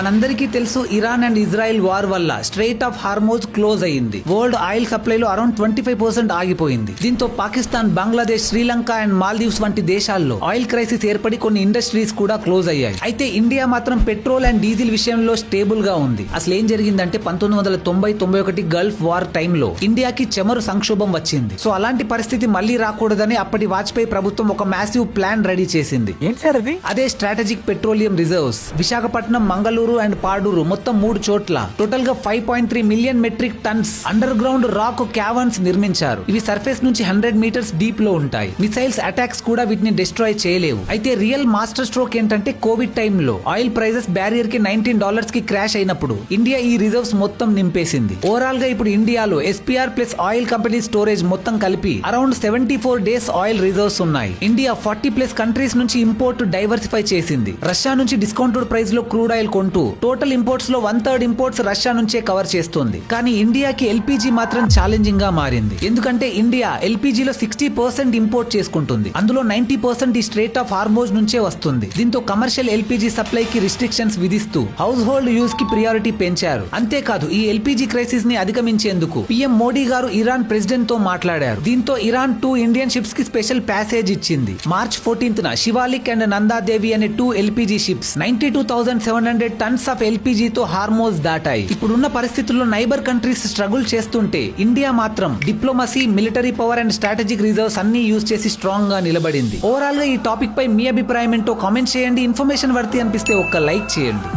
మనందరికీ తెలుసు Iran and Israel war వల్ల స్ట్రెయిట్ ఆఫ్ హార్మోజ్ క్లోజ్ అయ్యింది. వరల్డ్ ఆయిల్ సప్లైలో అరౌండ్ 25% ఆగిపోయింది. దీంతో పాకిస్తాన్, బంగ్లాదేశ్, శ్రీలంక అండ్ మాల్దీవ్స్ వంటి దేశాల్లో ఆయిల్ క్రైసిస్ ఏర్పడి కొన్ని ఇండస్ట్రీస్ కూడా క్లోజ్ అయ్యాయి. అయితే ఇండియా మాత్రం పెట్రోల్ అండ్ డీజిల్ విషయంలో స్టేబుల్ గా ఉంది. అసలు ఏం జరిగిందంటే 1990-91 గల్ఫ్ వార్ టైంలో ఇండియాకి చమురు సంక్షోభం వచ్చింది. సో అలాంటి పరిస్థితి మళ్లీ రాకూడదని అప్పటి వాజ్పేయి ప్రభుత్వం ఒక మ్యాసివ్ ప్లాన్ రెడీ చేసింది. అదే strategic petroleum reserves. Visakhapatnam, Mangaluru and Padur మొత్తం 3 చోట్ల టోటల్ గా 5.3 million metric tons underground rock caverns నిర్మించారు. ఇవి సర్ఫేస్ నుంచి 100 మీటర్స్ డీప్ లో ఉంటాయి. మిసైల్స్ అటాక్స్ కూడా వీటిని డిస్ట్రాయ్ చేయలేవు. అయితే రియల్ మాస్టర్ స్ట్రోక్ ఏంటంటే కోవిడ్ టైంలో ఆయిల్ ప్రైజెస్ బ్యారియర్ కి $19 కి క్రాష్ అయినప్పుడు ఇండియా ఈ రిజర్వ్స్ మొత్తం నింపేసింది. ఓవరాల్ గా ఇప్పుడు ఇండియాలో SPR plus oil company storage మొత్తం కలిపి అరౌండ్ 74 డేస్ ఆయిల్ రిజర్వ్స్ ఉన్నాయి. ఇండియా 40+ కంట్రీస్ నుంచి ఇంపోర్ట్ డైవర్సిఫై చేసింది. రష్యా నుంచి డిస్కౌంటెడ్ ప్రైస్ లో క్రూడ్ ఆయిల్ కొంటూ టోటల్ ఇంపోర్ట్స్ లో 1/3 ఇంపోర్ట్స్ రష్యా నుంచే కవర్ చేస్తుంది. కానీ ఇండియాకి ఎల్పీజీ మాత్రం ఛాలెంజింగ్ గా మారింది. ఎందుకంటే ఇండియా ఎల్పీజీలో 60% ఇంపోర్ట్ చేసుకుంటుంది. అందులో 90% ఈ స్ట్రెయిట్ ఆఫ్ హార్మోజ్ నుంచే వస్తుంది. దీంతో కమర్షియల్ ఎల్పీజీ సప్లై కి రిస్ట్రిక్షన్స్ విధిస్తూ హౌస్ హోల్డ్ యూజ్ కి ప్రియారిటీ పెంచారు. అంతేకాదు ఈ ఎల్పీజీ క్రైసిస్ ని అధిగమించేందుకు పీఎం మోడీ గారు ఇరాన్ ప్రెసిడెంట్ తో మాట్లాడారు. దీంతో ఇరాన్ 2 ఇండియన్ షిప్స్ కి స్పెషల్ ప్యాసేజ్ ఇచ్చింది. మార్చ్ 14న శివాలిక్ అండ్ నందాదేవి అనే 2 ఎల్పీజీ షిప్స్ 92,700 టన్స్ ఆఫ్ ఎల్పీజీతో హార్మోజ్ దాటాయి. ఇప్పుడున్న పరిస్థితుల్లో నైబర్ కంట్రీస్ స్ట్రగుల్ చేస్తుంటే ఇండియా మాత్రం diplomacy, military power and strategic reserves అన్ని యూజ్ చేసి స్ట్రాంగ్ గా నిలబడింది. ఓవరాల్ గా ఈ టాపిక్ పై మీ అభిప్రాయం ఏంటో కామెంట్ చేయండి. ఇన్ఫర్మేషన్ వర్తి అనిపిస్తే ఒక్క లైక్ చేయండి.